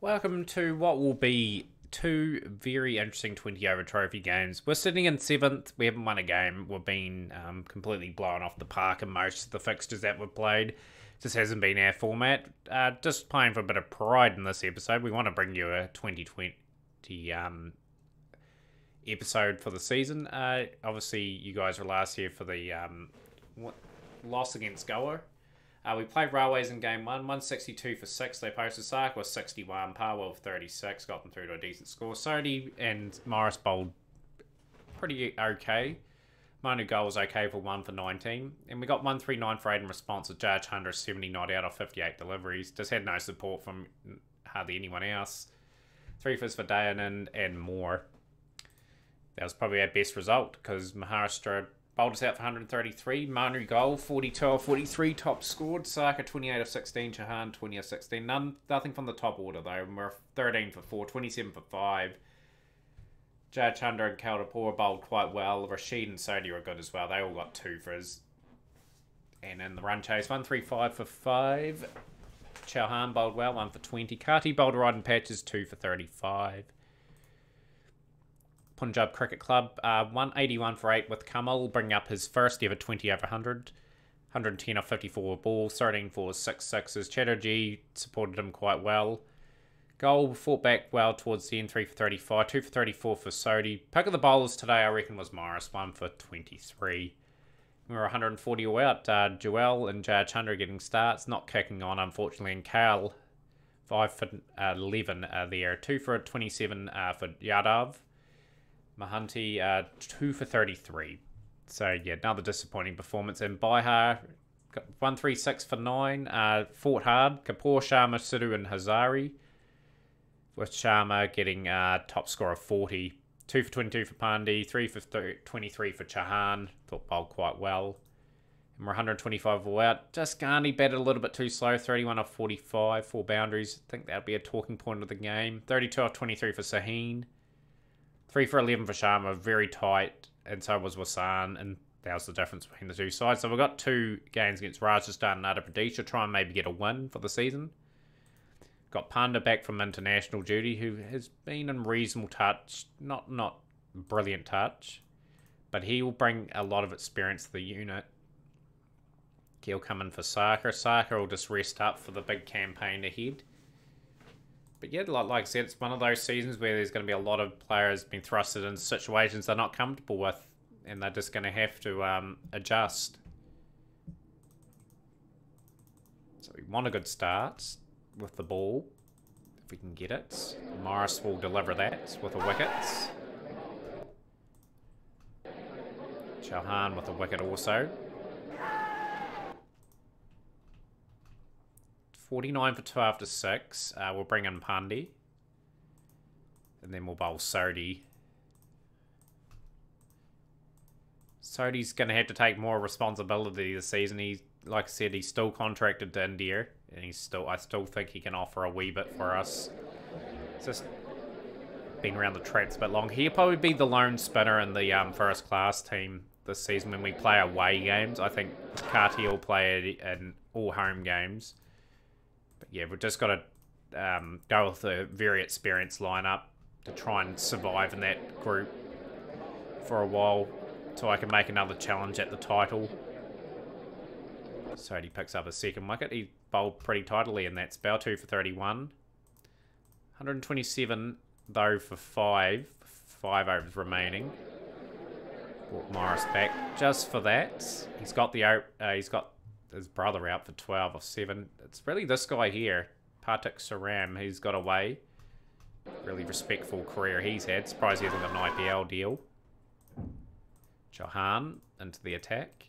Welcome to what will be two very interesting 20 over trophy games. We're sitting in 7th. We haven't won a game. We've been completely blown off the park in most of the fixtures that we've played. Just hasn't been our format. Just playing for a bit of pride in this episode. We want to bring you a 2020 episode for the season. Obviously, you guys were last year for the loss against Goa. We played Railways in game 162 for 6. They posted Sark with 61, Parwell with 36, got them through to a decent score. Sodhi and Morris bowled pretty okay. Manu Goal was okay for 1 for 19. And we got 139 for 8 in response with Judge Hunter 70 not out of 58 deliveries. Just had no support from hardly anyone else. 3 for Dayanan and more. That was probably our best result because Maharashtra bowled us out for 133. Manu Goal, 42 of 43, top scored. Saka, 28 of 16. Chauhan, 20 of 16. Nothing from the top order, though. We're 13 for 4, 27 for 5. Judge Hunter and Kaldapur bowled quite well. Rashid and Sodhi were good as well. They all got 2 for us. And in the run chase, 135 for 5. Chauhan bowled well, 1 for 20. Kati bowled right in patches, 2 for 35. Punjab Cricket Club, 181 for 8 with Kamal, bringing up his first ever 20 over 100. 110 of 54 ball, 13 for 6 sixes. Chatterjee supported him quite well. Goal fought back well towards the end, 3 for 35, 2 for 34 for Sodhi. Pick of the bowlers today, I reckon, was Morris, 1 for 23. We were 140 all out. Joel and Judge Hunter getting starts, not kicking on, unfortunately. And Cal, 5 for 11 there, 2 for 27 for Yadav. Mahanti, 2 for 33. So, yeah, another disappointing performance. And Bihar, got 136 for 9. Fought hard. Kapoor, Sharma, Sidhu and Hazari. With Sharma getting top score of 40. 2 for 22 for Pandey. 3 for 23 for Chauhan. Thought bowled quite well. And we're 125 all out. Just Ghani batted a little bit too slow. 31 off 45. 4 boundaries. I think that'll be a talking point of the game. 32 off 23 for Saheen. 3 for 11 for Sharma, very tight, and so was Wasan, and that was the difference between the two sides. So we've got 2 games against Rajasthan and Uttar Pradesh to try and maybe get a win for the season. Got Panda back from international duty, who has been in reasonable touch, not brilliant touch, but he will bring a lot of experience to the unit. He'll come in for Saka. Saka will just rest up for the big campaign ahead. But yeah, like I said, it's one of those seasons where there's going to be a lot of players being thrusted into situations they're not comfortable with, and they're just going to have to adjust. So we want a good start with the ball, if we can get it. Morris will deliver that with a wicket. Chauhan with a wicket also. 49 for 2 after 6. We'll bring in Pandey. And then we'll bowl Sodhi. Sodhi's going to have to take more responsibility this season. He, like I said, he's still contracted to India. And I still think he can offer a wee bit for us. It's just been around the traps a bit long. He'll probably be the lone spinner in the first class team this season when we play away games. I think Kati will play in all home games. But yeah, we've just got to go with a very experienced lineup to try and survive in that group for a while so I can make another challenge at the title. So he picks up a second wicket. He bowled pretty tidily in that spell, 2 for 31. 127 though for 5 overs remaining. Brought Morris back just for that. He's got his brother out for 12 or 7. It's really this guy here, Partik Saram. He's got away. Really respectful career he's had. Surprised he hasn't got an IPL deal. Chauhan into the attack.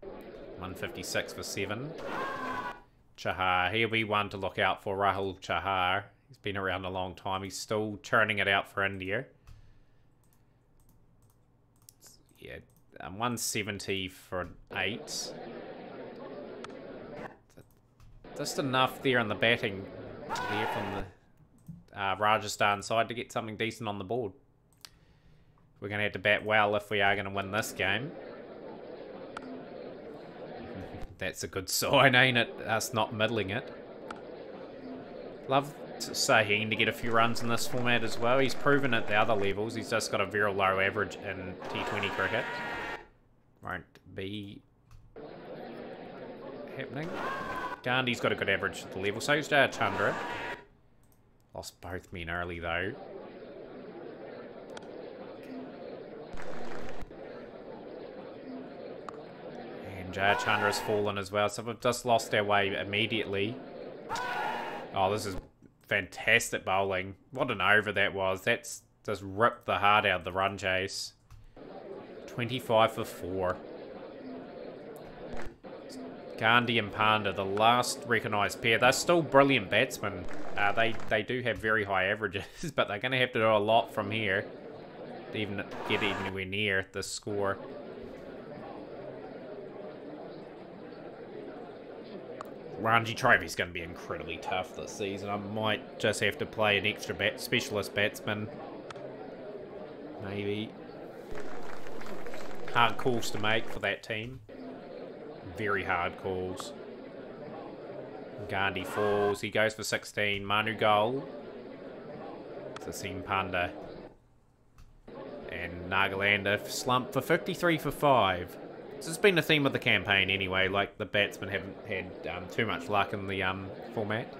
156 for 7. Chahar. He'll be one to look out for. Rahul Chahar. He's been around a long time. He's still churning it out for India. Yeah. 170 for 8. Just enough there in the batting there from the Rajasthan side to get something decent on the board. We're going to have to bat well if we are going to win this game. That's a good sign, ain't it? Us not middling it. Love Saheen to get a few runs in this format as well. He's proven at the other levels. He's just got a very low average in T20 cricket. Won't be happening. Gandhi's got a good average at the level. So is Chandra. Lost both men early though. And Chandra's fallen as well. So we've just lost our way immediately. Oh, this is fantastic bowling. What an over that was. That's just ripped the heart out of the run chase. 25 for 4. Gandhi and Panda, the last recognised pair. They're still brilliant batsmen. They do have very high averages, but they're going to have to do a lot from here to even get anywhere near the score. Ranji Trophy's going to be incredibly tough this season. I might just have to play an extra specialist batsman. Maybe. Hard calls to make for that team. Very hard calls. Gandhi falls. He goes for 16. Manu goal. Sasim Panda. And Nagaland have slumped for 53 for 5. This has been the theme of the campaign anyway. Like, the batsmen haven't had too much luck in the format.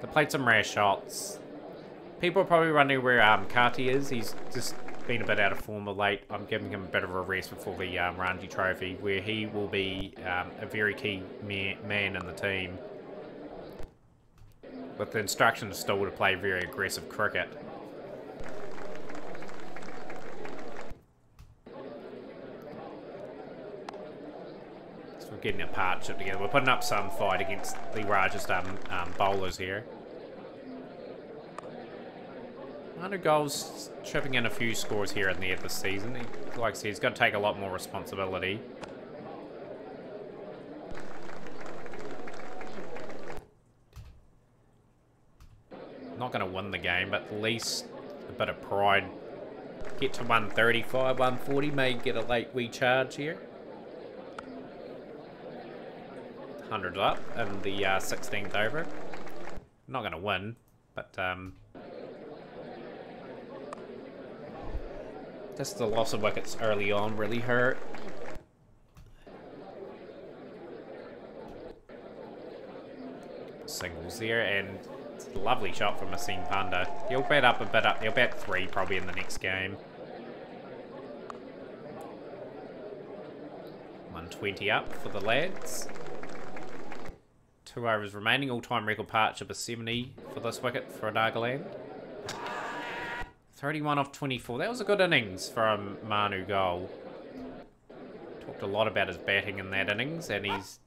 They played some rare shots. People are probably wondering where Kati is. He's just been a bit out of form of late. I'm giving him a bit of a rest before the Ranji Trophy, where he will be a very key man in the team. With the instructions still to play very aggressive cricket. So we're getting a partnership together. We're putting up some fight against the Rajasthan bowlers here. Manu Goal's chipping in a few scores here and there this season. Like I said, he's got to take a lot more responsibility. Not going to win the game, but at least a bit of pride. Get to 135, 140, may get a late wee charge here. 100 up in the 16th over. Not going to win, but just the loss of wickets early on really hurt. Singles there, and it's a lovely shot from Asim Panda. He'll bat up a bit up. He'll bat 3 probably in the next game. 120 up for the lads. 2 overs remaining. All-time record partnership is 70 for this wicket for Nagaland. 31 off 24. That was a good innings from Manu Goal. Talked a lot about his batting in that innings, and he's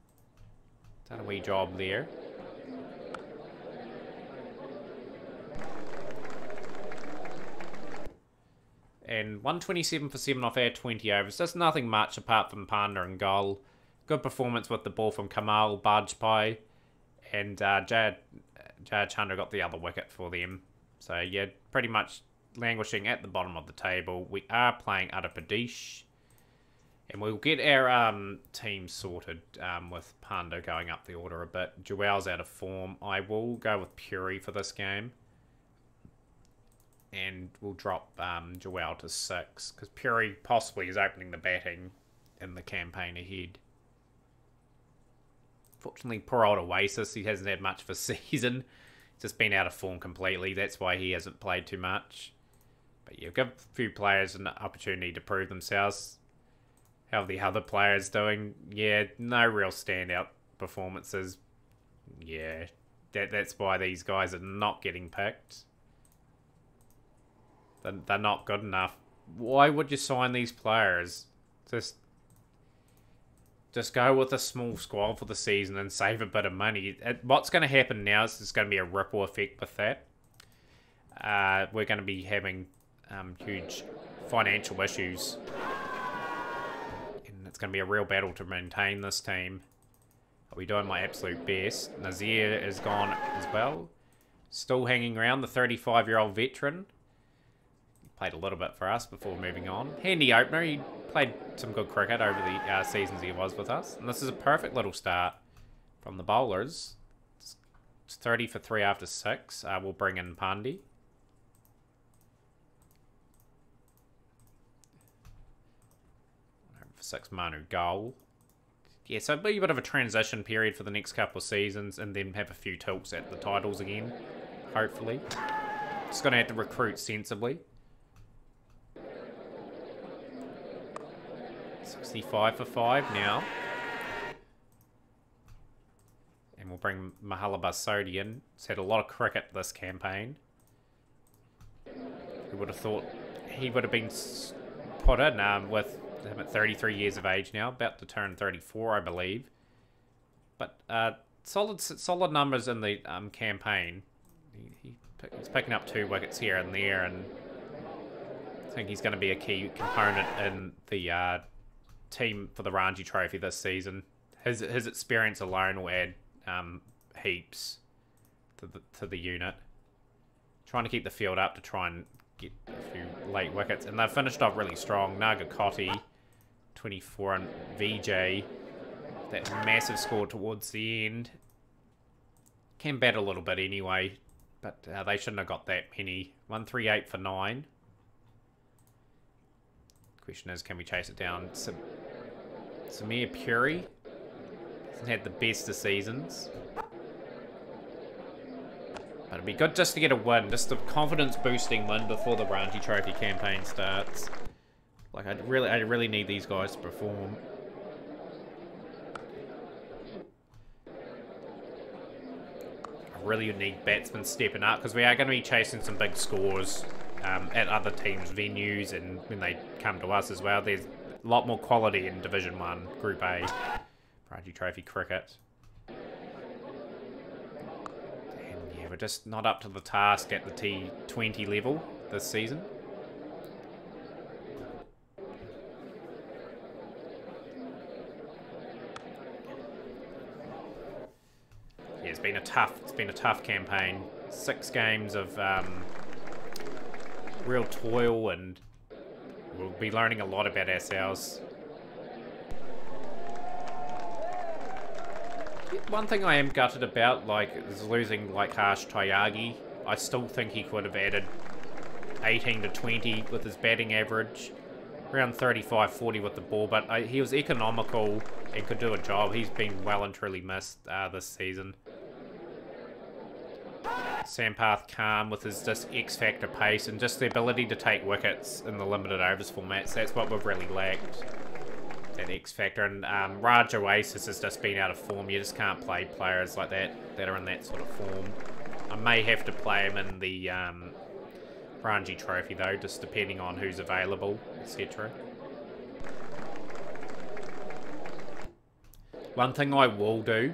done a wee job there. And 127 for 7 off our 20 overs. Just nothing much apart from Panda and Goal. Good performance with the ball from Kamal, Bajpai, and Jayad Chandra got the other wicket for them. So yeah, pretty much languishing at the bottom of the table. We are playing Uttar Pradesh, and we'll get our team sorted with Panda going up the order a bit. Joel's out of form. I will go with Puri for this game, and we'll drop Joel to 6 because Puri possibly is opening the batting in the campaign ahead. Fortunately, poor old Oasis, he hasn't had much of a season. Just been out of form completely. That's why he hasn't played too much. But yeah, give a few players an opportunity to prove themselves. How are the other players doing? Yeah, no real standout performances. Yeah, that's why these guys are not getting picked. They're not good enough. Why would you sign these players? Just go with a small squad for the season and save a bit of money. What's going to happen now is there's going to be a ripple effect with that. We're going to be having huge financial issues. And it's going to be a real battle to maintain this team. I'll be doing my absolute best. Nazir is gone as well. Still hanging around, the 35-year-old veteran. He played a little bit for us before moving on. Handy opener. He played some good cricket over the seasons he was with us. And this is a perfect little start from the bowlers. Just 30 for 3 after 6. We'll bring in Pandi. For 6 Manu goal. Yeah, so it'll be a bit of a transition period for the next couple of seasons, and then have a few tilts at the titles again, hopefully. Just going to have to recruit sensibly. 65 for 5 now. And we'll bring Mahala Basodi in. He's had a lot of cricket this campaign. Who would have thought he would have been put in with him at 33 years of age now, about to turn 34, I believe. But solid numbers in the campaign. He's picking up 2 wickets here and there, and I think he's going to be a key component in the team for the Ranji Trophy this season. His experience alone will add heaps to the unit. Trying to keep the field up to try and get a few late wickets, and they've finished off really strong. Nagaland 24 and VJ, that massive score towards the end. Can bat a little bit anyway, but they shouldn't have got that many. 138 for 9. Question is, can we chase it down? Samir Puri hasn't had the best of seasons, but it'd be good just to get a win, just a confidence boosting win before the Ranji Trophy campaign starts. Like, I really need these guys to perform. I really need batsmen stepping up, because we are going to be chasing some big scores at other teams' venues, and when they come to us as well. There's a lot more quality in Division 1, Group A, Ranji Trophy cricket. And yeah, we're just not up to the task at the T20 level this season. Yeah, it's been a tough campaign. 6 games of real toil, and we'll be learning a lot about ourselves. One thing I am gutted about, like, is losing like Harsh Tyagi. I still think he could have added 18 to 20 with his batting average, around 35-40 with the ball, but he was economical and could do a job. He's been well and truly missed this season. Sampath Khan with his just X-factor pace and just the ability to take wickets in the limited overs formats. That's what we've really lacked, that X-factor. And Raj Oasis has just been out of form. You just can't play players like that are in that sort of form. I may have to play him in the Ranji Trophy though, just depending on who's available, etc. One thing I will do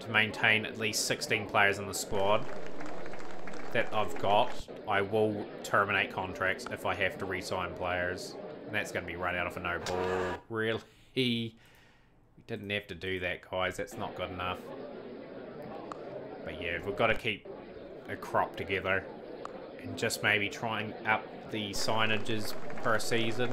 to maintain at least 16 players in the squad that I've got, I will terminate contracts if I have to re-sign players. And that's going to be run out of a no ball. Really? We didn't have to do that, guys. That's not good enough. But yeah, we've got to keep a crop together and just maybe try and up the signages per season.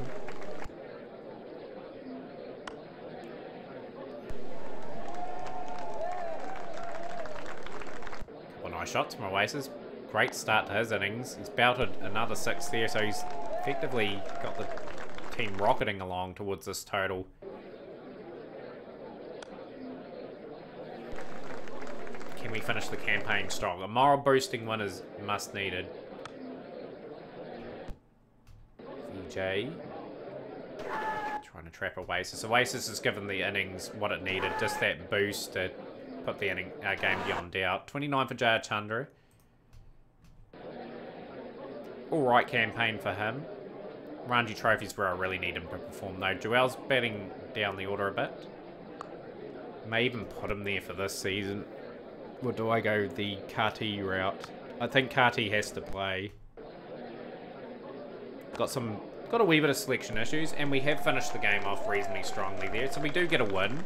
Couple nice shots from Oasis. Great start to his innings. He's belted another 6 there, so he's effectively got the team rocketing along towards this total. Can we finish the campaign strong? A moral boosting one is must needed. VJ trying to trap Oasis. Oasis has given the innings what it needed, just that boost to put the game beyond doubt. 29 for Jaya Chandra. Alright campaign for him. Ranji Trophy's where I really need him to perform though. Joel's batting down the order a bit. May even put him there for this season. Or do I go the Kati route? I think Kati has to play. Got a wee bit of selection issues, and we have finished the game off reasonably strongly there, so we do get a win.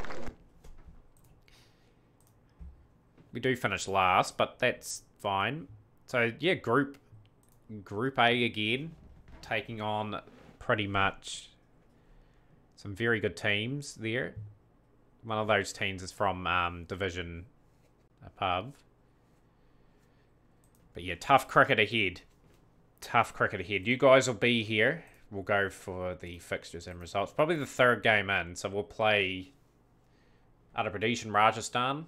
We do finish last, but that's fine. So yeah, Group A again, taking on pretty much some very good teams there. One of those teams is from Division above. But yeah, tough cricket ahead. Tough cricket ahead. You guys will be here. We'll go for the fixtures and results. Probably the third game in. So we'll play Uttar Pradesh and Rajasthan.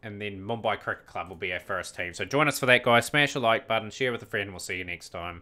And then Mumbai Cricket Club will be our first team. So join us for that, guys. Smash the like button. Share with a friend. We'll see you next time.